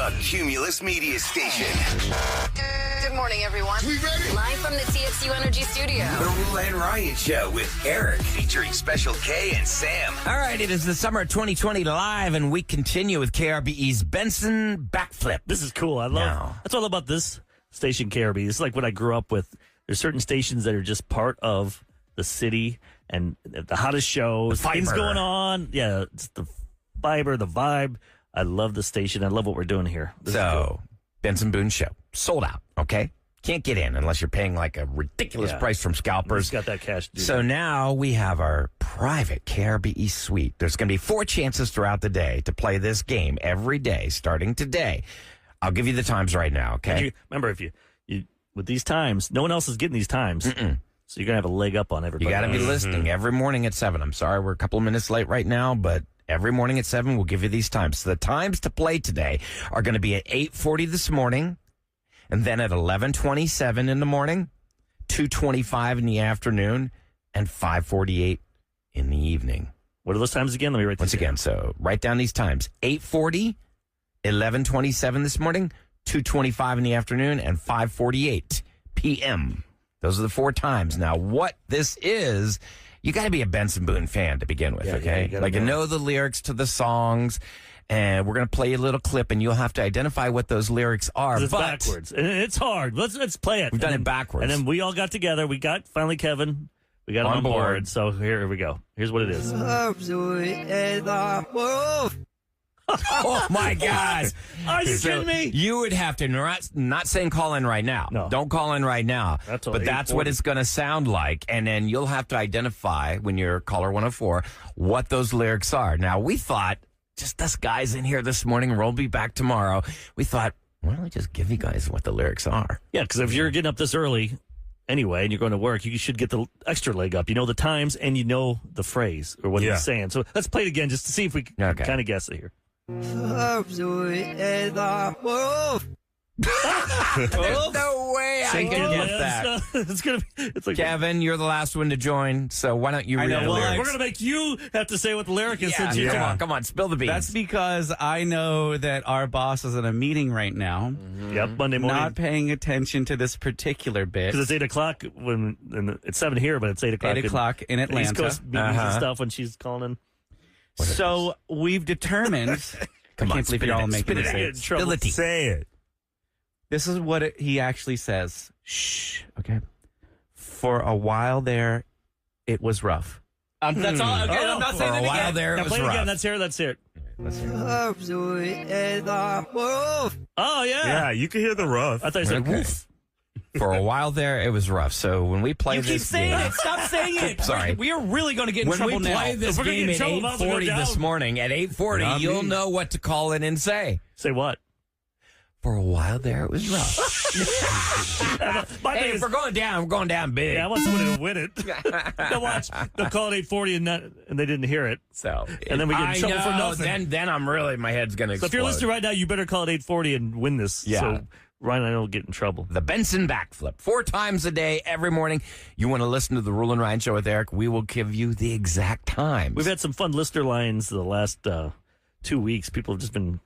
a Cumulus media station. Good morning, everyone. We ready? Live from the TXU Energy Studio. The Roula and Ryan Show with Eric, featuring Special K and Sam. All right, it is the summer of 2020 live, and we continue with KRBE's Benson Backflip. This is cool. That's what I love about this station, KRB. It's like what I grew up with. There's certain stations that are just part of the city and the hottest shows, things going on. Yeah, it's the fiber, the vibe. I love the station. I love what we're doing here. This is cool. Benson Boone Show. Sold out, okay? Can't get in unless you're paying like a ridiculous price from scalpers. Got that cash. So now we have our private KRBE suite. There's going to be 4 chances throughout the day to play this game every day, starting today. I'll give you the times right now, okay? Remember, if you with these times, no one else is getting these times. Mm-mm. So you're going to have a leg up on everybody. You got to be listening every morning at 7. I'm sorry we're a couple of minutes late right now, but every morning at 7, we'll give you these times. So the times to play today are going to be at 8:40 this morning, and then at 11:27 in the morning, 2:25 in the afternoon, and 5:48 in the evening. What are those times again? Let me write these down. So write down these times. 8:40, 11:27 this morning, 2:25 in the afternoon, and 5:48 p.m. Those are the 4 times. Now, what this is, you got to be a Benson Boone fan to begin with, okay? You know the lyrics to the songs, and we're going to play a little clip, and you'll have to identify what those lyrics are. It's backwards, and it's hard. Let's play it. We've done it backwards. And then we all got together. We got, finally, Kevin. We got him on board. So here we go. Here's what it is. Oh, my God. Are you kidding me? You would have to, not saying call in right now. No. Don't call in right now. But that's what it's going to sound like. And then you'll have to identify, when you're caller 104, what those lyrics are. Now, we thought, just us guys in here this morning, we'll be back tomorrow. We thought, why don't we just give you guys what the lyrics are? Yeah, because if you're getting up this early anyway and you're going to work, you should get the extra leg up. You know the times and you know the phrase or what he's saying. So let's play it again just to see if we can kind of guess it here. There's no way I can get that. It's like, Kevin, you're the last one to join, so why don't you read the lyrics? We're going to make you have to say what the lyric is. Come on, spill the beans. That's because I know that our boss is in a meeting right now. Mm-hmm. Yep, Monday morning. Not paying attention to this particular bit. Because it's 8 o'clock, it's 7 here, but it's 8 o'clock. 8 o'clock in Atlanta. East Coast meetings and stuff when she's calling in. So we've determined. Come on, I can't believe you're all making it. Say it. This is what he actually says. Shh. Okay. For a while there, it was rough. That's all. Okay, I'm not saying it again. For a while there, it was rough. Again. Let's hear it. Let's hear it. Oh, yeah. Yeah, you can hear the rough. I thought you said woof. For a while there, it was rough. So when we play you this keep saying game, it. Stop saying it. Sorry. We are really going to get in trouble now. When we play this game at 8:40 this morning, at 8:40, you'll know what to call in and say. Say what? For a while there, it was rough. Hey, if we're going down, we're going down big. Yeah, I want somebody to win it. They'll watch. They'll call it 8:40 and they didn't hear it. So, and then we get in trouble for nothing. Then I'm really, my head's going to explode. So if you're listening right now, you better call it 8:40 and win this. Yeah. So Ryan and I don't get in trouble. The Benson Backflip. 4 times a day, every morning. You want to listen to the Roula and Ryan Show with Eric, we will give you the exact times. We've had some fun listener lines the last 2 weeks. People have just been...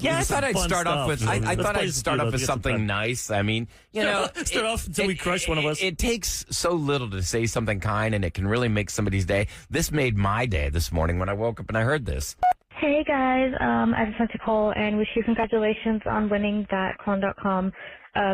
Yeah, I thought I'd start off with. I thought I'd start off with something nice. I mean, you know, start off until we crush one of us. It takes so little to say something kind, and it can really make somebody's day. This made my day this morning when I woke up and I heard this. Hey guys, I just want to call and wish you congratulations on winning that Clone.com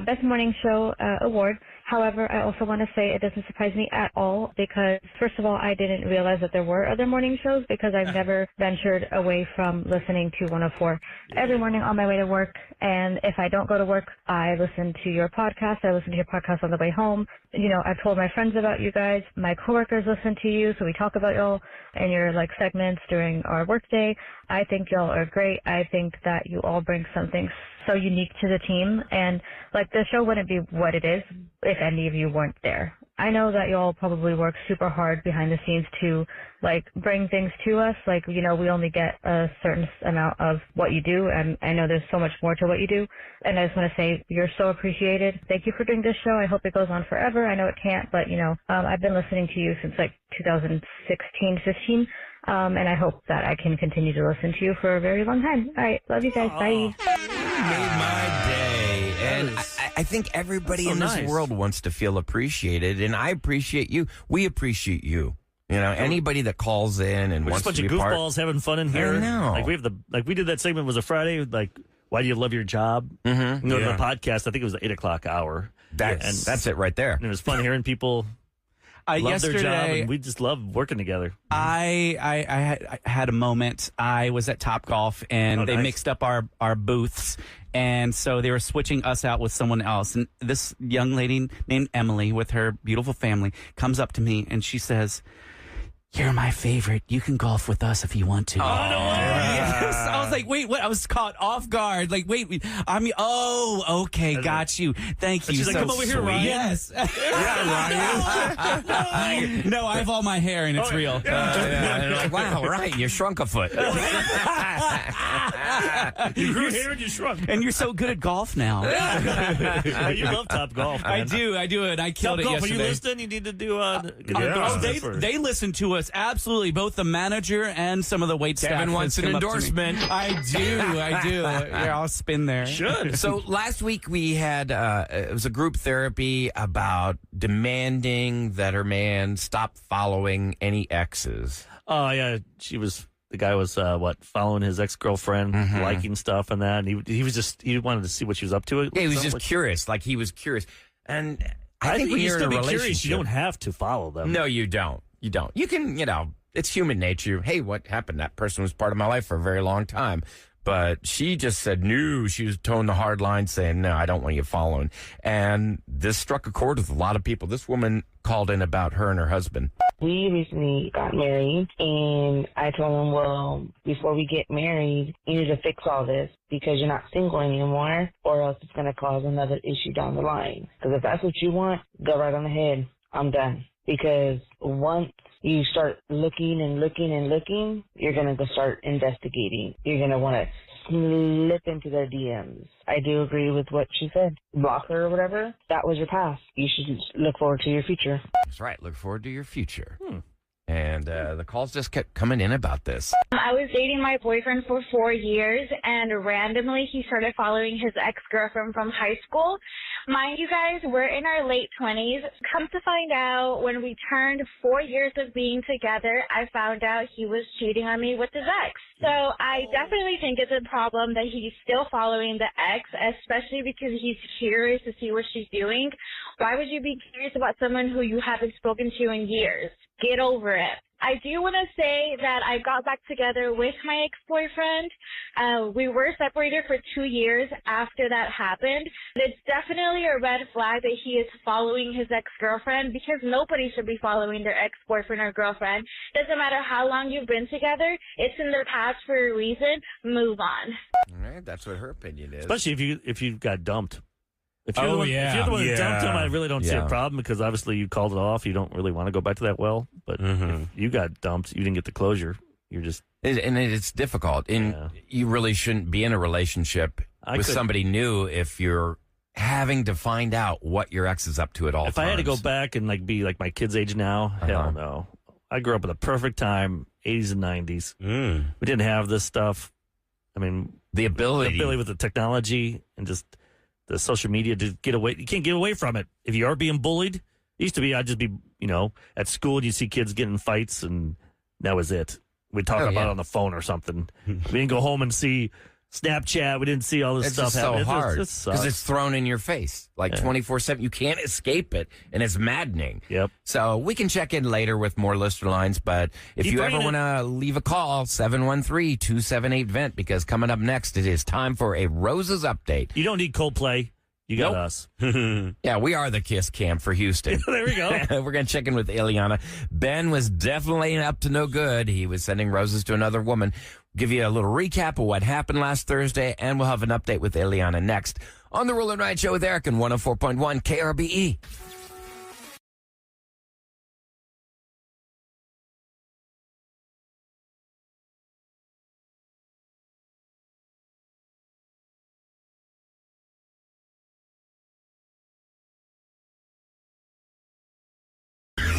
Best Morning Show award. However, I also want to say it doesn't surprise me at all because, first of all, I didn't realize that there were other morning shows because I've never ventured away from listening to 104 every morning on my way to work. And if I don't go to work, I listen to your podcast. I listen to your podcast on the way home. You know, I've told my friends about you guys. My coworkers listen to you, so we talk about y'all and your, segments during our workday. I think y'all are great. I think that you all bring something so unique to the team. And, the show wouldn't be what it is if any of you weren't there. I know that y'all probably work super hard behind the scenes to, bring things to us. We only get a certain amount of what you do, and I know there's so much more to what you do. And I just want to say you're so appreciated. Thank you for doing this show. I hope it goes on forever. I know it can't, but, I've been listening to you since, 2016, 15. And I hope that I can continue to listen to you for a very long time. All right. Love you guys. Bye. made my day. And I think everybody so in this nice. world wants to feel appreciated, and I appreciate you. We appreciate you. You know, anybody that calls in and We're wants just a to bunch be of a part. goofballs having fun in here. I know. Like we did that segment, was a Friday, like, why do you love your job? Mm-hmm. You know, the podcast, I think it was the 8 o'clock hour. That's it right there. And it was fun hearing people love their job, and we just love working together. I had a moment. I was at Top Golf, and they mixed up our booths, and so they were switching us out with someone else. And this young lady named Emily, with her beautiful family, comes up to me, and she says, "You're my favorite. You can golf with us if you want to." Oh, no way. Yes. I was like, wait, what? I was caught off guard. Like, wait, okay, got you. Thank you. She's like, come over here, Ryan. Yes. No, I have all my hair, and it's real. And like, wow, right, you shrunk a foot. You grew hair and you shrunk. And you're so good at golf now. You love Top Golf, man. I do, and I killed Top it Golf, yesterday. are you listening? You need to do They listen to us, absolutely, both the manager and some of the wait staff. Kevin wants has an come up to me. endorsement. I do. Yeah, I'll spin there. Should. So last week we had it was a group therapy about demanding that her man stop following any exes. Oh, yeah. The guy was, following his ex-girlfriend, liking stuff and that. And he wanted to see what she was up to. Yeah, he was just curious. Like, he was curious. And I think when when you you're in still a be relationship, curious, you don't have to follow them. No, you don't. You don't. You can, it's human nature. Hey, what happened? That person was part of my life for a very long time. But she just said no. She was towing the hard line, saying, no, I don't want you following. And this struck a chord with a lot of people. This woman called in about her and her husband. We recently got married, and I told him, well, before we get married, you need to fix all this because you're not single anymore, or else it's going to cause another issue down the line. Because if that's what you want, go right on ahead. I'm done. Because once you start looking and looking and looking, you're going to go start investigating. You're going to want to slip into their DMs. I do agree with what she said. Block her or whatever. That was your past. You should look forward to your future. That's right. Look forward to your future. And the calls just kept coming in about this. I was dating my boyfriend for 4 years, and randomly he started following his ex-girlfriend from high school. Mind you guys, we're in our late 20s. Come to find out, when we turned 4 years of being together, I found out he was cheating on me with his ex. So I definitely think it's a problem that he's still following the ex, especially because he's curious to see what she's doing. Why would you be curious about someone who you haven't spoken to in years? Get over it. I do want to say that I got back together with my ex-boyfriend. We were separated for 2 years after that happened. It's definitely a red flag that he is following his ex-girlfriend, because nobody should be following their ex-boyfriend or girlfriend. Doesn't matter how long you've been together. It's in the past for a reason. Move on. All right, that's what her opinion is. Especially if you got dumped. If you're, Oh, the one, yeah. if you're the one that Yeah. dumped him, I really don't see Yeah. a problem, because obviously you called it off. You don't really want to go back to that well. But if you got dumped, you didn't get the closure. You're just... And it's difficult. And Yeah. you really shouldn't be in a relationship with somebody new if you're having to find out what your ex is up to at all If times. I had to go back and be like my kid's age now, hell no. I grew up in the perfect time, 80s and 90s. We didn't have this stuff. I mean, the ability with the technology and just the social media to get away. You can't get away from it. If you are being bullied, it used to be I'd just be, at school and you see kids getting in fights, and that was it. We'd talk about it on the phone or something. We didn't go home and see Snapchat. We didn't see all this It's stuff just so happen. hard It sucks. because it's thrown in your face like 24/7. You can't escape it, and it's maddening. Yep. So we can check in later with more listener lines, but if Keep you ever bringing want to leave a call, 713-278-VENT, because coming up next, it is time for a Roses update. You don't need Coldplay. You got Nope. us. Yeah, we are the Kiss Cam for Houston. There we go. We're going to check in with Ileana. Ben was definitely up to no good. He was sending roses to another woman. Give you a little recap of what happened last Thursday, and we'll have an update with Ileana next on the Roula and Ride Show with Eric and 104.1 KRBE.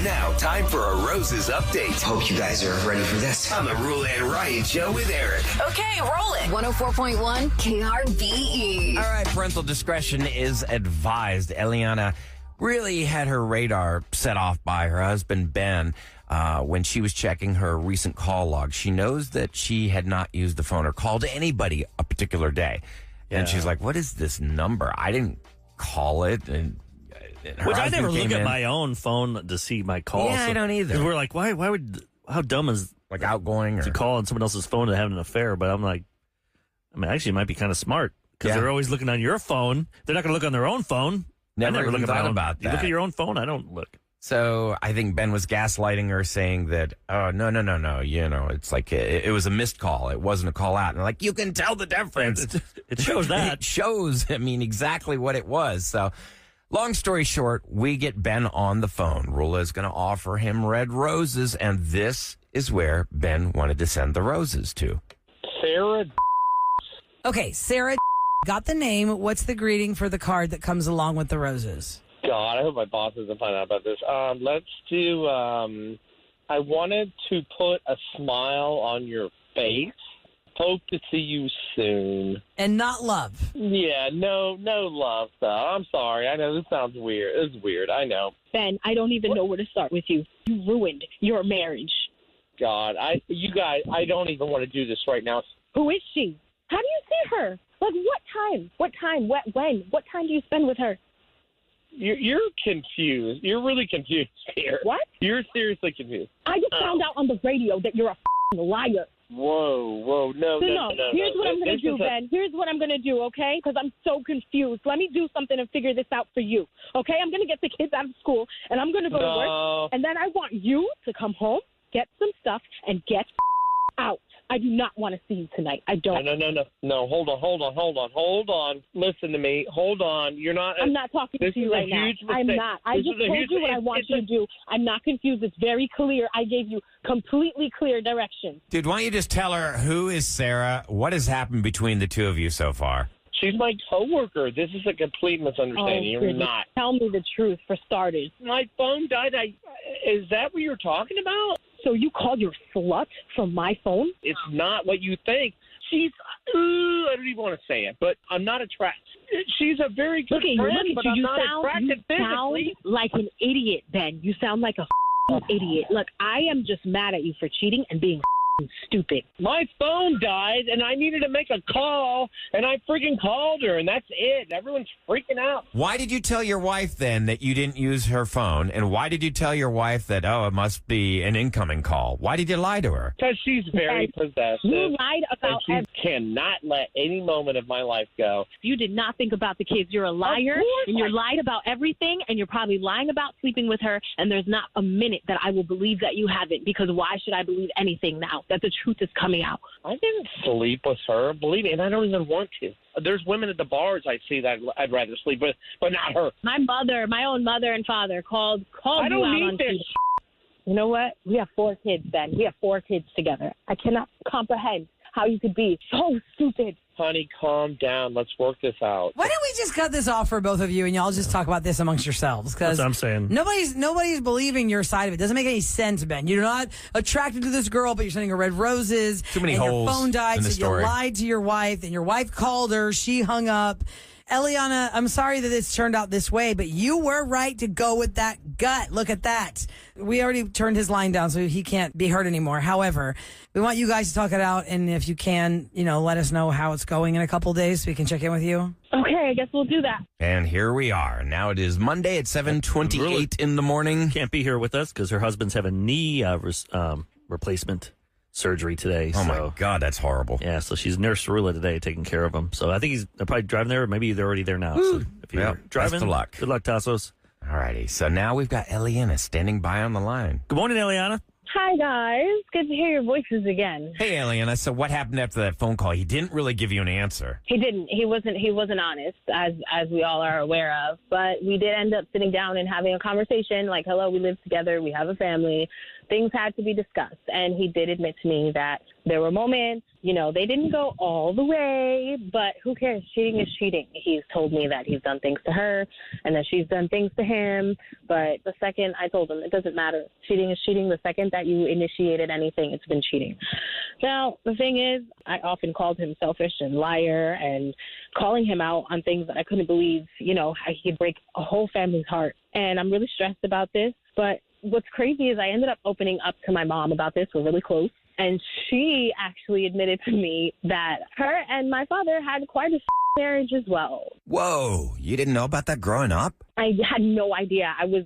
Now, time for a Roses update Hope you guys are ready for this. on the Roula and Ryan Show with Eric. Okay, roll it. 104.1 KRBE. All right, parental discretion is advised. Eliana really had her radar set off by her husband, Ben, when she was checking her recent call log. She knows that she had not used the phone or called anybody a particular day. And she's like, what is this number? I didn't call it. And her Which I husband never look came at in, my own phone to see my calls. Yeah, I don't either. 'Cause we're like, how dumb is like outgoing or to call on someone else's phone and have an affair? But I'm like, actually, it might be kind of smart because Yeah. they're always looking on your phone. They're not going to look on their own phone. Never I never even look at my thought own. about You look that. at your own phone. I don't look. So I think Ben was gaslighting her, saying that, oh, no. You know, it's like it was a missed call. It wasn't a call out. And like, you can tell the difference. It shows that. It shows, exactly what it was. So long story short, we get Ben on the phone. Roula is going to offer him red roses. And this is where Ben wanted to send the roses to. Sarah. Okay, Sarah got the name. What's the greeting for the card that comes along with the roses? God, I hope my boss doesn't find out about this. Let's do, I wanted to put a smile on your face. Hope to see you soon. And not love. Yeah, no love, though. I'm sorry. I know this sounds weird. It's weird. I know. Ben, I don't even know where to start with you. You ruined your marriage. God, you guys, I don't even want to do this right now. Who is she? How do you see her? Like, what time? What time? When? What time do you spend with her? You're confused. You're really confused here. What? You're seriously confused. I just found out on the radio that you're a liar. Whoa, no. Here's what I'm going to This do, is Ben. Here's what I'm going to do, okay? Because I'm so confused. Let me do something and figure this out for you, okay? I'm going to get the kids out of school, and I'm going to go to work. And then I want you to come home, get some stuff, and get out. I do not want to see you tonight. I don't. No. Hold on. Listen to me. Hold on. You're not. I'm not talking to you right now. I'm not. I just told you what I want you to do. I'm not confused. It's very clear. I gave you completely clear directions. Dude, why don't you just tell her who is Sarah? What has happened between the two of you so far? She's my coworker. This is a complete misunderstanding. You're goodness. not. Tell me the truth, for starters. My phone died. Is that what you're talking about? So you called your slut from my phone? It's not what you think. She's, I don't even want to say it, but I'm not attracted. She's a very good friend, but I'm not attracted physically. Sound like an idiot, Ben. You sound like a idiot. Look, I am just mad at you for cheating and being stupid. My phone died, and I needed to make a call, and I freaking called her, and that's it. Everyone's freaking out. Why did you tell your wife then that you didn't use her phone? And why did you tell your wife that, it must be an incoming call? Why did you lie to her? Because she's very possessive. You lied about and she cannot let any moment of my life go. You did not think about the kids. You're a liar, and you're lied about everything, and you're probably lying about sleeping with her, and there's not a minute that I will believe that you haven't, because why should I believe anything now that the truth is coming out? I didn't sleep with her, believe me, and I don't even want to. There's women at the bars I see that I'd rather sleep with, but not her. My own mother and father called I you don't out need on this. TV. You know what? We have 4 kids, Ben. We have 4 kids together. I cannot comprehend how you could be so stupid. Honey, calm down. Let's work this out. Why don't we just cut this off for both of you and y'all just talk about this amongst yourselves? Because That's what I'm saying. Nobody's believing your side of it. Doesn't make any sense, Ben. You're not attracted to this girl, but you're sending her red roses. Too many and holes your phone died, in the so story. you lied to your wife, and your wife called her. She hung up. Eliana, I'm sorry that it's turned out this way, but you were right to go with that gut. Look at that. We already turned his line down, so he can't be hurt anymore. However, we want you guys to talk it out, and if you can, let us know how it's going in a couple days so we can check in with you. Okay, I guess we'll do that. And here we are. Now it is Monday at 7:28 in the morning. Can't be here with us because her husband's having knee replacement surgery today. Oh, so, my God, that's horrible. Yeah, so she's Nurse Roula today taking care of him. So I think they're probably driving there, or maybe they're already there now. So if you're Well, driving, best of luck. Good luck, Tassos. All righty. So now we've got Eliana standing by on the line. Good morning, Eliana. Hi, guys. Good to hear your voices again. Hey, Eliana. So what happened after that phone call? He didn't really give you an answer. He didn't. He wasn't honest, as we all are aware of. But we did end up sitting down and having a conversation. Like, hello, we live together. We have a family. things had to be discussed. And he did admit to me that there were moments, they didn't go all the way, but who cares? Cheating is cheating. He's told me that he's done things to her and that she's done things to him. But the second I told him, it doesn't matter. Cheating is cheating. The second that you initiated anything, it's been cheating. Now, the thing is, I often called him selfish and liar and calling him out on things that I couldn't believe, how he could break a whole family's heart. And I'm really stressed about this. But what's crazy is I ended up opening up to my mom about this. We're really close. And she actually admitted to me that her and my father had quite a marriage as well. Whoa, you didn't know about that growing up? I had no idea. I was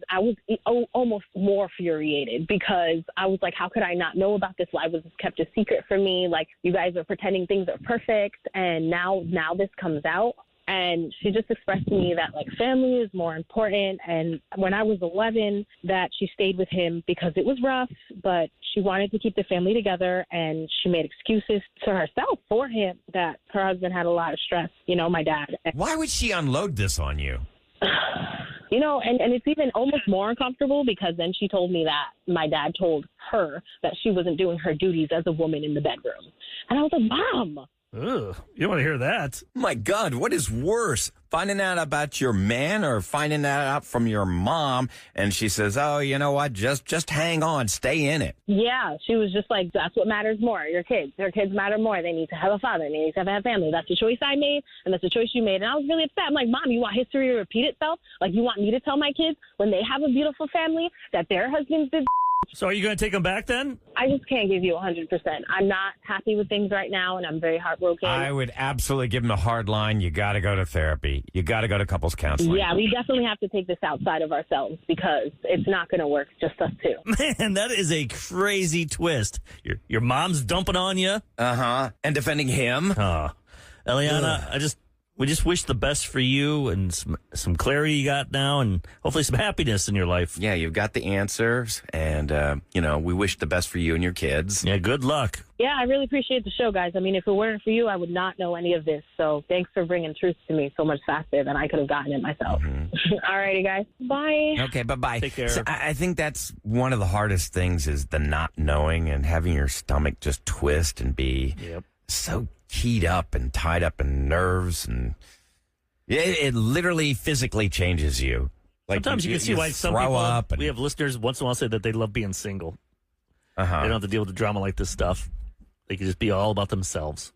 almost more infuriated because I was like, how could I not know about this? Why was this kept a secret from me? Like, you guys are pretending things are perfect, and now this comes out. And she just expressed to me that, like, family is more important. And when I was 11, that she stayed with him because it was rough, but she wanted to keep the family together. And she made excuses to herself for him that her husband had a lot of stress, my dad. Why would she unload this on you? And it's even almost more uncomfortable because then she told me that my dad told her that she wasn't doing her duties as a woman in the bedroom. And I was like, Mom. Ugh, you don't want to hear that. My God, what is worse? Finding out about your man or finding that out from your mom and she says, oh, you know what, just hang on, stay in it. Yeah, she was just like, that's what matters more, your kids. Their kids matter more. They need to have a father. They need to have a family. That's the choice I made, and that's the choice you made. And I was really upset. I'm like, Mom, you want history to repeat itself? Like, you want me to tell my kids when they have a beautiful family that their husbands did? So are you going to take them back then? I just can't give you 100%. I'm not happy with things right now, and I'm very heartbroken. I would absolutely give them a hard line. You got to go to therapy. You got to go to couples counseling. Yeah, we definitely have to take this outside of ourselves because it's not going to work, just us two. Man, that is a crazy twist. Your mom's dumping on you. Uh-huh. And defending him. Eliana, we just wish the best for you and some clarity you got now and hopefully some happiness in your life. Yeah, you've got the answers, and, we wish the best for you and your kids. Yeah, good luck. Yeah, I really appreciate the show, guys. I mean, if it weren't for you, I would not know any of this. So thanks for bringing truth to me so much faster than I could have gotten it myself. Mm-hmm. All righty, guys. Bye. Okay, bye-bye. Take care. So I think that's one of the hardest things is the not knowing and having your stomach just twist and be so keyed up and tied up in nerves, and it literally physically changes you. Like sometimes you can see why some people, we have listeners once in a while say that they love being single. Uh-huh. They don't have to deal with the drama like this stuff. They can just be all about themselves.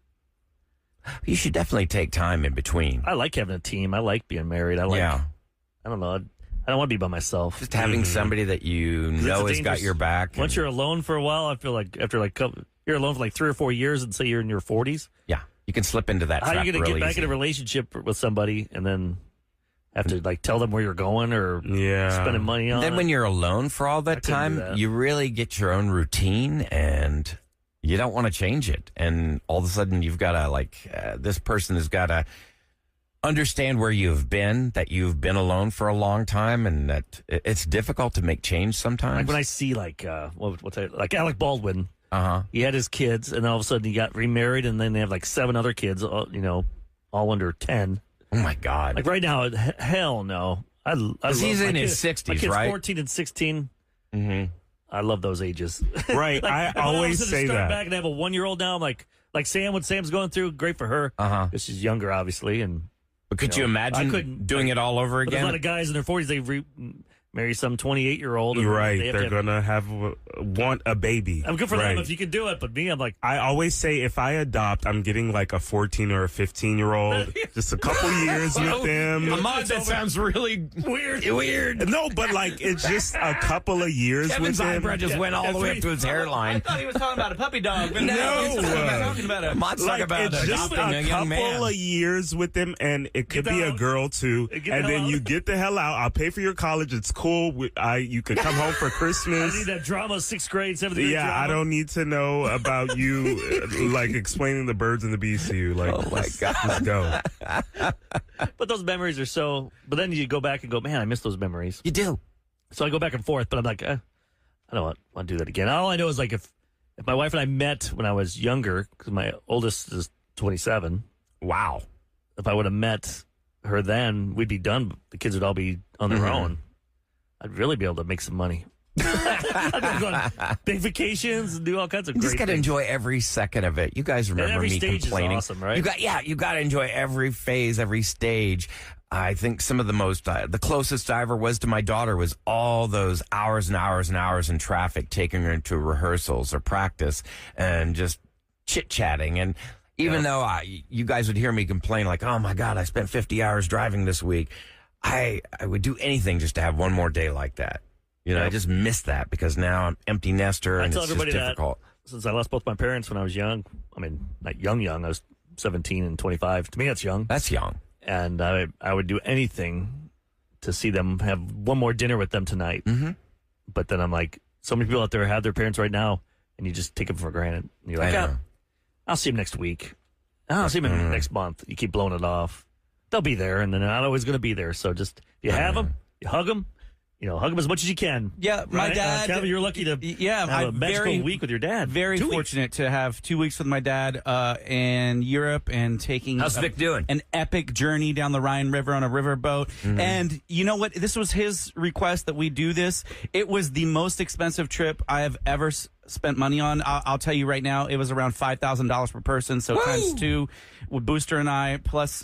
You should definitely take time in between. I like having a team. I like being married. I don't know. I don't want to be by myself. Just having somebody that you know has got your back. Once you're alone for a while, I feel like after you're alone for like 3 or 4 years and say you're in your 40s. Yeah, you can slip into that. How are you going to get back easy. in a relationship with somebody and then have to like tell them where you're going or spending money on? Then when you're alone for all that time, you really get your own routine and you don't want to change it. And all of a sudden you've got to this person has got to understand where you've been, that you've been alone for a long time, and that it's difficult to make change sometimes. Like when I see like Alec Baldwin. He had his kids, and all of a sudden he got remarried, and then they have like 7 other kids, all under 10. Oh my God! Like right now, hell no. He's in his 60s, my kid's right? 14 and 16. Mm-hmm. I love those ages. Right. I always say start that. Back and have a 1-year-old now. I'm like Sam, what Sam's going through, great for her. Because she's younger, obviously, and. But could you imagine doing it all over again? There's a lot of guys in their 40s, they marry some 28-year-old. Right. They're going to want a baby. I'm good for them if you can do it, but me, I'm like. I always say if I adopt, I'm getting like a 14 or a 15-year-old. Just a couple years with them. Ahmad, that sounds really weird. No, but like it's just a couple of years Kevin's with them. eyebrow just went all the way up to his hairline. I thought he was talking about a puppy dog. But no. he's talking about Ahmad's talking about it's just adopting a young man. couple of years with them, and it could be a girl too. And then you get the hell out. I'll pay for your college. It's cool. You could come home for Christmas. I need that drama, 6th grade, 7th grade. Yeah, I don't need to know about you, like explaining the birds and the bees to you. Like, oh my God, let's go. But those memories are so. But then you go back and go, man, I miss those memories. You do. So I go back and forth, but I'm like, I don't want to do that again. All I know is like if my wife and I met when I was younger, because my oldest is 27. Wow. If I would have met her then, we'd be done. The kids would all be on their own. I'd really be able to make some money. I'm gonna go on big vacations and do all kinds of You great just got to things. enjoy every second of it. You guys remember every me stage complaining. is awesome, right? You got to enjoy every phase, every stage. I think some of the most, the closest I ever was to my daughter was all those hours and hours and hours in traffic, taking her into rehearsals or practice and just chit-chatting. And even though you guys would hear me complain like, oh my God, I spent 50 hours driving this week, I would do anything just to have one more day like that. I just miss that because now I'm empty nester and it's just difficult. Since I lost both my parents when I was young, I mean, not young, I was 17 and 25. To me, that's young. That's young. And I would do anything to see them, have one more dinner with them tonight. Mm-hmm. But then I'm like, so many people out there have their parents right now, and you just take them for granted. And you're like, I'll see them next week. I'll see them next month. You keep blowing it off. They'll be there, and they're not always going to be there. So just, if you have them, you hug them. Hug them as much as you can. Yeah, my dad. Kevin, you're lucky to have a magical week with your dad. Very fortunate to have 2 weeks with my dad in Europe and taking. How's Vic doing? An epic journey down the Rhine River on a riverboat. Mm-hmm. And you know what? This was his request that we do this. It was the most expensive trip I have ever spent money on. I'll tell you right now, it was around $5,000 per person. So times two with Booster and I, plus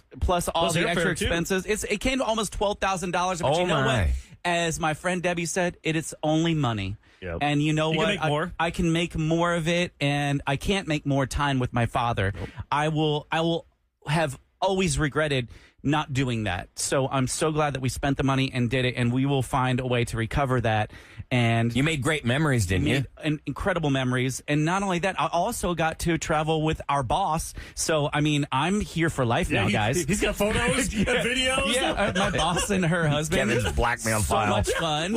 all the extra expenses. It came to almost $12,000. But you know what? As my friend Debbie said, it's only money. Yep. And you know what? Can make more. I can make more of it, and I can't make more time with my father. Nope. I will have always regretted not doing that. So I'm so glad that we spent the money and did it, and we will find a way to recover that. And you made great memories, didn't you? Incredible memories. And not only that, I also got to travel with our boss. So, I mean, I'm here for life now, guys. He's got photos, videos. Yeah, my boss and her husband. Kevin's blackmail file. So much fun.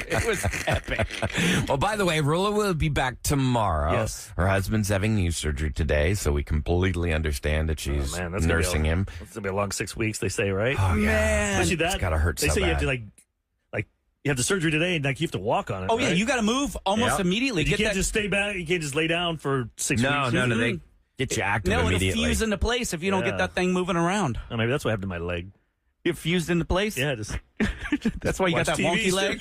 It was epic. Well, by the way, Roula will be back tomorrow. Yes. Her husband's having knee surgery today, so we completely understand that she's nursing him. It's going to be a long 6 weeks, they say, right? Oh, yeah. Man. Especially that. It's got to hurt so bad. They say you have to, like, you have the surgery today, and you have to walk on it. Oh, yeah, right? you got to move almost immediately. You can't just stay back. You can't just lay down for 6 weeks. No, they get you active immediately. It'll fuse into place if you don't get that thing moving around. Oh, maybe that's what happened to my leg. It fused into place? Yeah, just that's why you got that TV wonky leg.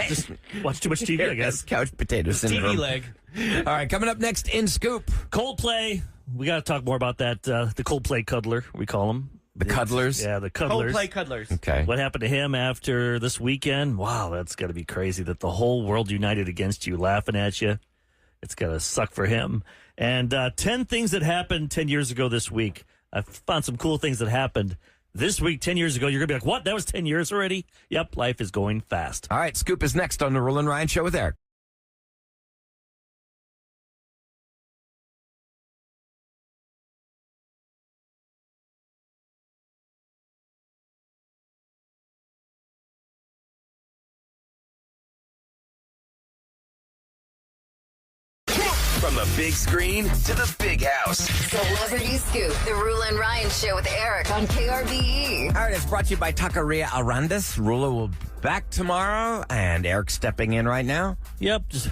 Just watch too much TV, I guess. Couch potato syndrome. TV leg. All right, coming up next in Scoop. Coldplay. We got to talk more about that. The Coldplay cuddler, we call him. The cuddlers? Yeah, the cuddlers. Coldplay cuddlers. Okay. What happened to him after this weekend? Wow, that's got to be crazy that the whole world united against you, laughing at you. It's got to suck for him. And 10 things that happened 10 years ago this week. I found some cool things that happened this week 10 years ago. You're going to be like, what? That was 10 years already? Yep, life is going fast. All right, Scoop is next on the Roula and Ryan Show with Eric. From the big screen to the big house. Celebrity Scoop, the Roula and Ryan Show with Eric on KRBE. All right, it's brought to you by Taqueria Arandas. Roula will be back tomorrow, and Eric's stepping in right now. Yep, just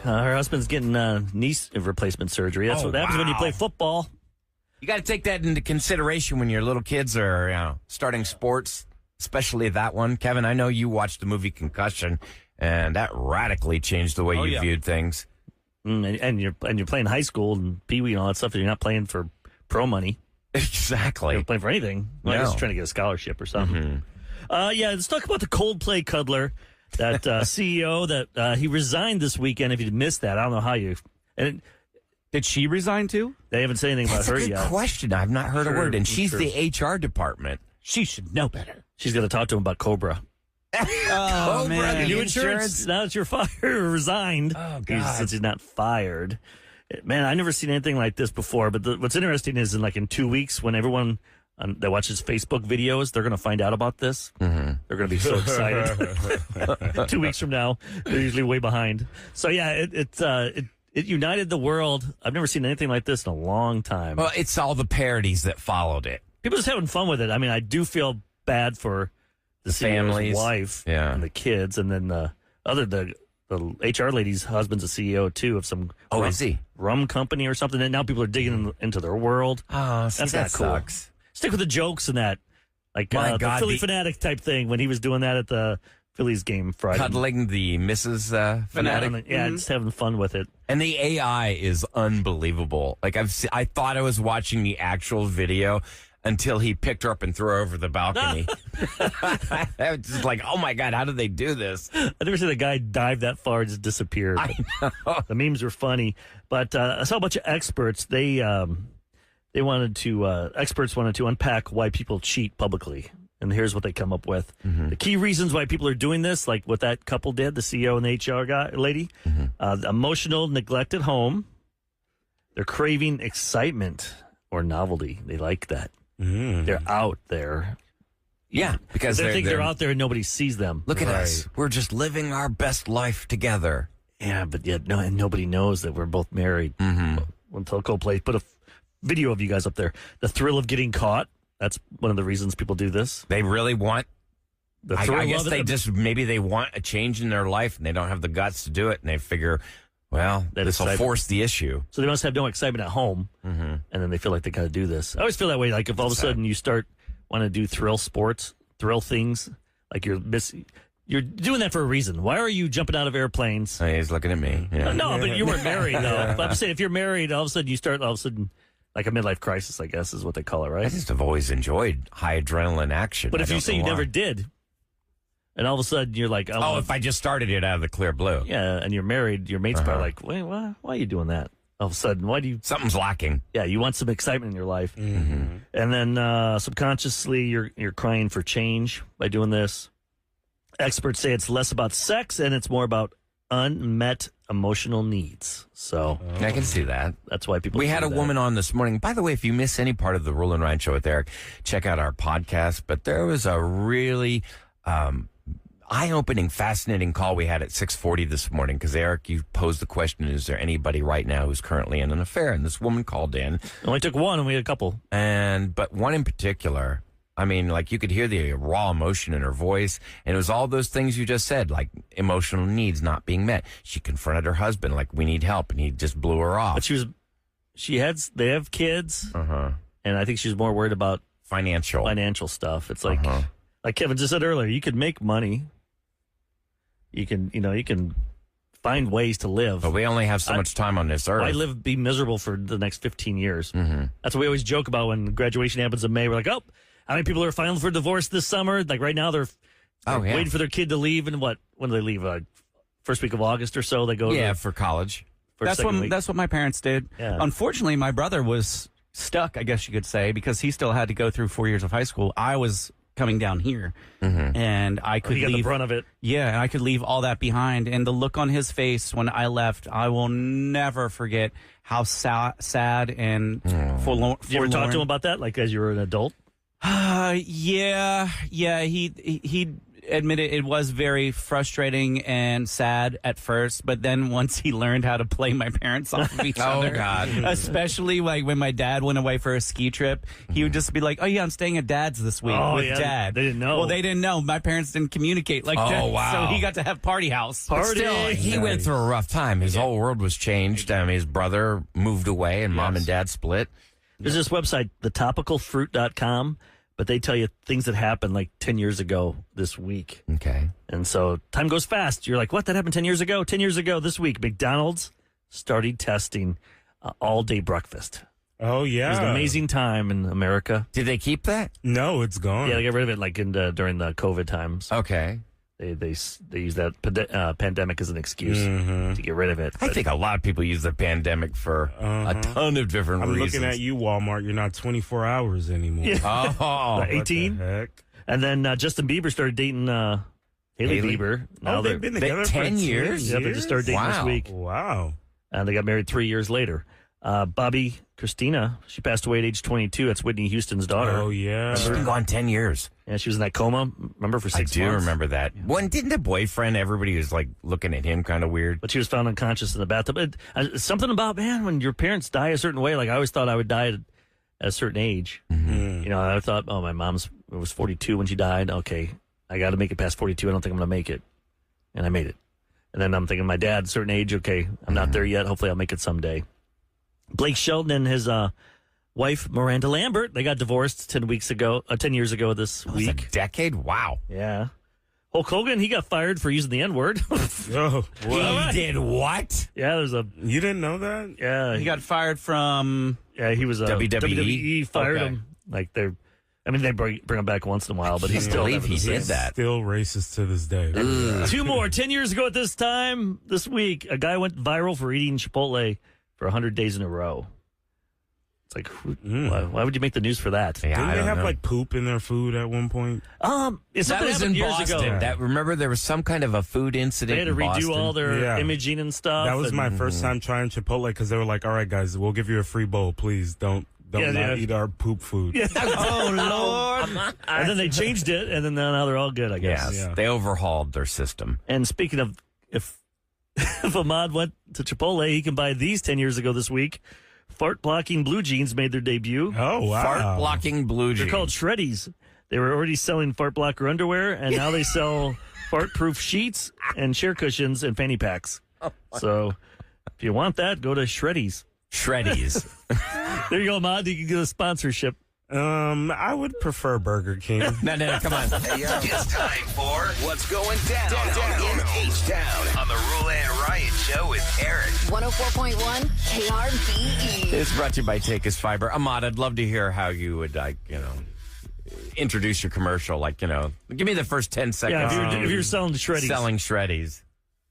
her husband's getting knee replacement surgery. That's what happens when you play football. You got to take that into consideration when your little kids are starting sports, especially that one. Kevin, I know you watched the movie Concussion, and that radically changed the way you viewed things. And you're playing high school and Pee Wee and all that stuff. And you're not playing for pro money. Exactly. You're playing for anything. Well, I guess trying to get a scholarship or something. Mm-hmm. Let's talk about the Coldplay cuddler, that CEO that he resigned this weekend. If you missed that, I don't know how you. And did she resign too? They haven't said anything about her yet. That's a good question. I've not heard a word. And she's the HR department. She should know better. She's going to talk to him about Cobra. Oh, man. New insurance. Now that you're fired or resigned. Oh, God. Since he's not fired. Man, I've never seen anything like this before. But what's interesting is in 2 weeks, when everyone that watches Facebook videos, they're going to find out about this. Mm-hmm. They're going to be so excited. 2 weeks from now, they're usually way behind. So, yeah, it united the world. I've never seen anything like this in a long time. Well, it's all the parodies that followed it. People just having fun with it. I mean, I do feel bad for the families, wife, and the kids, and then the HR lady's husband's a CEO too of some is he? Rum company or something. And now people are digging into their world. Oh, that's that not cool. Sucks. Stick with the jokes and that, My God, the Philly fanatic type thing when he was doing that at the Phillies game Friday. Cuddling the Mrs. Fanatic. Yeah, just having fun with it. And the AI is unbelievable. Like I thought I was watching the actual video until he picked her up and threw her over the balcony. I was just like, oh my God, how did they do this? I've never seen a guy dive that far and just disappear. I know. The memes were funny. But I saw a bunch of experts. Experts wanted to unpack why people cheat publicly. And here's what they come up with. Mm-hmm. The key reasons why people are doing this, like what that couple did, the CEO and the HR lady, emotional neglect at home. They're craving excitement or novelty. They like that. Mm. They're out there. Yeah, because they think they're out there and nobody sees them. Look at us. We're just living our best life together. Yeah, but yet and nobody knows that we're both married. Mm-hmm. Until Coldplay put a video of you guys up there. The thrill of getting caught. That's one of the reasons people do this. They really want the thrill. I guess maybe they want a change in their life and they don't have the guts to do it, and they figure, well, this will force the issue. So they must have no excitement at home, and then they feel like they got to do this. I always feel that way. Like if all of a sudden you start want to do thrill sports, thrill things, like you're doing that for a reason. Why are you jumping out of airplanes? Oh, he's looking at me. Yeah. No, but you weren't married though. But I'm saying if you're married, all of a sudden you start like a midlife crisis, I guess, is what they call it, right? I just have always enjoyed high adrenaline action. But if you say you never did, and all of a sudden you're like, if I just started it out of the clear blue. Yeah, and you're married, your mate's probably like, wait, why are you doing that? All of a sudden, why do you... Something's lacking. Yeah, you want some excitement in your life. Mm-hmm. And then subconsciously, you're crying for change by doing this. Experts say it's less about sex and it's more about unmet emotional needs. So I can see that. That's why people. We had a woman on this morning. By the way, if you miss any part of the Roula and Ryan show with Eric, check out our podcast. But there was a really eye-opening, fascinating call we had at 6:40 this morning. Because Eric, you posed the question: is there anybody right now who's currently in an affair? And this woman called in. Only took one, and we had a couple. But one in particular. I mean, like you could hear the raw emotion in her voice, and it was all those things you just said, like emotional needs not being met. She confronted her husband, like, we need help, and he just blew her off. But they have kids, and I think she's more worried about financial stuff. It's like Kevin just said earlier, you could make money, you can find ways to live. But we only have so much time on this earth. Why be miserable for the next 15 years? Mm-hmm. That's what we always joke about when graduation happens in May. We're like, oh, how many people are filing for divorce this summer? Like right now, they're waiting for their kid to leave. And when do they leave? First week of August or so? They go for college. That's what my parents did. Yeah. Unfortunately, my brother was stuck, I guess you could say, because he still had to go through 4 years of high school. I was coming down here, and I could leave the brunt of it. Yeah, and I could leave all that behind. And the look on his face when I left, I will never forget how sad and forlorn. Did you ever talk to him about that, like as you were an adult? Yeah. He admitted it was very frustrating and sad at first, but then once he learned how to play my parents off of each other, God, especially like when my dad went away for a ski trip, he would just be like, "Oh yeah, I'm staying at Dad's this week with Dad." They didn't know. Well, they didn't know. My parents didn't communicate like that. Wow. So he got to have party house. Still, he went through a rough time. His whole world was changed. His brother moved away, and Mom and Dad split. There's this website, thetopicalfruit.com. But they tell you things that happened like 10 years ago this week. Okay. And so time goes fast. You're like, what? That happened 10 years ago? 10 years ago this week, McDonald's started testing all-day breakfast. Oh, yeah. It was an amazing time in America. Did they keep that? No, it's gone. Yeah, they got rid of it like during the COVID times. Okay. They use that pandemic as an excuse to get rid of it. I think a lot of people use the pandemic for a ton of different reasons. I'm looking at you, Walmart. You're not 24 hours anymore. Yeah. Oh, 18. Heck? And then Justin Bieber started dating Hailey Bieber. Now they've been together 10 years. Yeah, they just started dating this week. Wow. And they got married 3 years later. Bobby Christina, she passed away at age 22. That's Whitney Houston's daughter. Oh, yeah. She's been gone 10 years. Yeah, she was in that coma, remember, for 6 months? I do remember that. When didn't the boyfriend, everybody was like looking at him kind of weird? But she was found unconscious in the bathtub. Something about, man, when your parents die a certain way, like I always thought I would die at a certain age. Mm-hmm. You know, I thought, my mom's was 42 when she died. Okay, I got to make it past 42. I don't think I'm going to make it. And I made it. And then I'm thinking, my dad, certain age, okay, I'm not there yet. Hopefully I'll make it someday. Blake Shelton and his wife, Miranda Lambert, they got divorced 10 years ago this week. A decade? Wow. Yeah. Hulk Hogan, he got fired for using the N-word. Oh, He did what? Yeah, there's a... You didn't know that? Yeah. He got fired from... Yeah, he was a... WWE? fired Okay. him. Like, they're... I mean, they bring him back once in a while, but he's still... believe he never the did same. that. Still racist to this day. Two more. 10 years ago at this time, this week, a guy went viral for eating Chipotle for 100 days in a row. It's like, why would you make the news for that? Yeah, Didn't I they don't have know. like poop in their food at one point? It's That something was happened in years Boston. ago. That, remember, there was some kind of a food incident They had to in redo Boston? all their Yeah. imaging and stuff. That was and- my first time trying Chipotle because they were like, "All right, guys, we'll give you a free bowl. Please don't eat our poop food." Yeah. Oh, Lord. And then they changed it, and then now they're all good, I guess. Yes, Yeah. they overhauled their system. And speaking of, if Ahmad went to Chipotle, he can buy these 10 years ago this week. Fart-blocking blue jeans made their debut. Oh, wow. Fart blocking blue jeans. They're called Shreddies. They were already selling fart blocker underwear, and now they sell fart-proof sheets and chair cushions and fanny packs. So if you want that, go to Shreddies. Shreddies. There you go, Ahmad. You can get a sponsorship. I would prefer Burger King. No, come on. It's time for What's Going Down in H-Town on the Roula and Ryan Show with Eric. 104.1 KRBE. It's brought to you by Take Us Fiber. Ahmad, I'd love to hear how you would, introduce your commercial. Give me the first 10 seconds. Yeah, if you're selling Shreddies. Selling Shreddies.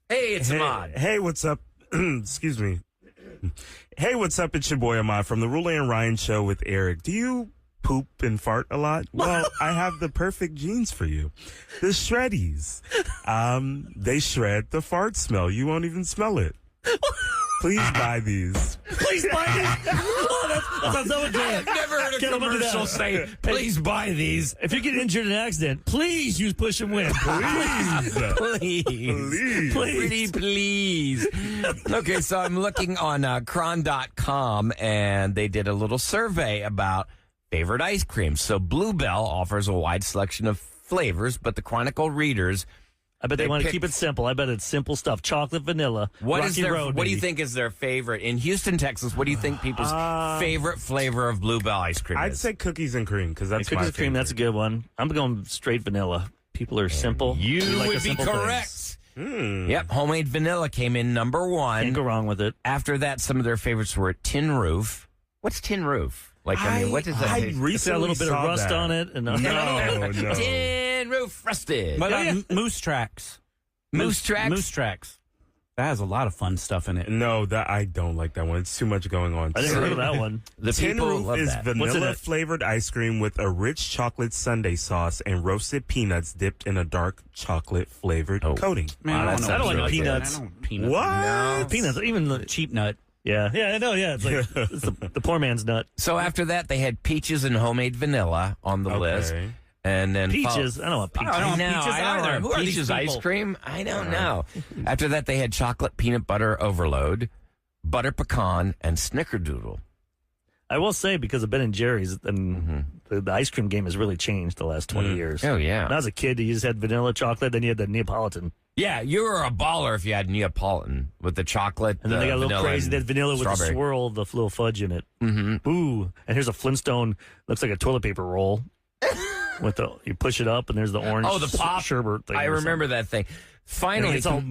Hey, it's Ahmad. Hey, what's up? Excuse me. Hey, what's up? It's your boy Ahmad from the Roula and Ryan Show with Eric. Do you poop and fart a lot? Well, I have the perfect jeans for you. The Shreddies. They shred the fart smell. You won't even smell it. Please buy these. Please buy these. That's so good. I've never heard a Get 'em under commercial that. say, please buy these. If you get injured in an accident, please use Push and Win. Please. Please. Pretty please. Okay, so I'm looking on cron.com, and they did a little survey about favorite ice cream. So Bluebell offers a wide selection of flavors, but the Chronicle readers... I bet they want to pick- keep it simple. I bet it's simple stuff. Chocolate, vanilla, Rocky Road. What do you baby. think is their favorite? In Houston, Texas, what do you think people's favorite flavor of Bluebell ice cream I'd is? say cookies and cream because that's Cookies my and cream, favorite. that's a good one. I'm going straight vanilla. People are simple. You We like would the be simple correct. things. Yep, homemade vanilla came in number one. Can't go wrong with it. After that, some of their favorites were Tin Roof. What's Tin Roof? What does that I taste? It's got a little bit of saw rust that. on it. And No. Tin Roof Rusted. What about Moose Tracks? Moose Tracks? Moose Tracks. That has a lot of fun stuff in it. No, that I don't like that one. It's too much going on. I never heard of that one. The Tin people Roof love is that. What's in vanilla it? flavored ice cream with a rich chocolate sundae sauce and roasted peanuts dipped in a dark chocolate flavored coating. Man, Wow, that I sounds don't like really good. peanuts. I don't want peanuts. What? No. Peanuts, even the Cheap nut. yeah, I know. Yeah, it's like it's the poor man's nut. So after that, they had peaches and homemade vanilla on the list. And then Peaches. I don't want peaches. I don't know. want peaches I don't either. know. Who are these Peaches ice people? cream? I don't know. After that, they had chocolate peanut butter overload, butter pecan, and snickerdoodle. I will say, because of Ben and Jerry's, and the ice cream game has really changed the last 20 years. Oh, yeah. When I was a kid, you just had vanilla chocolate, then you had the Neapolitan. Yeah, you were a baller if you had Neapolitan with the chocolate. And then they got a little vanilla crazy. They had vanilla with strawberry. the swirl, the little fudge in it. Mm-hmm. Ooh. And here's a Flintstone, looks like a toilet paper roll. With the you push it up, and there's the orange the pop sherbet thing. I or remember that thing. something. Finally, It's all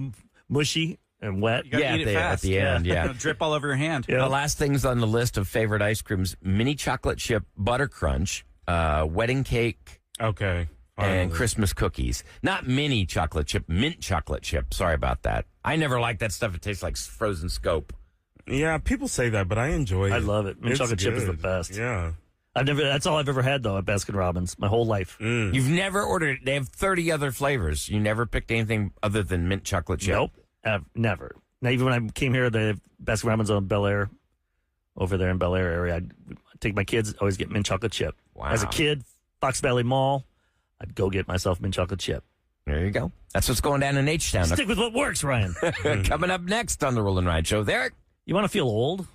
mushy and wet. You gotta yeah, eat it at fast. the end, yeah. It'll drip all over your hand. Yeah. The last things on the list of favorite ice creams: mini chocolate chip butter crunch, wedding cake, Okay. and Finally. Christmas cookies. Not mini chocolate chip, mint chocolate chip. Sorry about that. I never like that stuff. It tastes like frozen scope. Yeah, people say that, but I enjoy it. I love it. Mint It's chocolate chip is the good. best. Yeah. That's all I've ever had, though, at Baskin Robbins, my whole life. You've never ordered it. They have 30 other flavors. You never picked anything other than mint chocolate chip. Nope. Never. Now, even when I came here, the Baskin Robbins on Bel Air, over there in Bel Air area, I'd take my kids, always get mint chocolate chip. Wow. As a kid, Fox Valley Mall, I'd go get myself mint chocolate chip. There you go. That's what's going down in H-Town. Stick with what works, Ryan. Coming up next on the Roll and Ride Show. There. You want to feel old?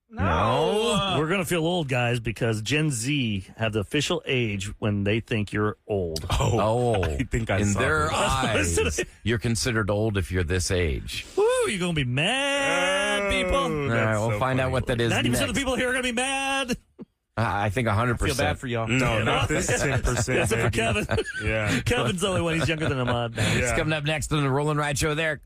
No. We're going to feel old, guys, because Gen Z have the official age when they think you're old. Oh, I think I in saw their this. eyes, you're considered old if you're this age. Woo, you're going to be mad, people. All right, we'll find out what that is 90% next. of the people here are going to be mad. I think 100%. I feel bad for y'all. No, not this 10%. Except for Kevin. Yeah. Kevin's the only one. He's younger than Ahmad. It's coming up next on the Roula and Ride Show there.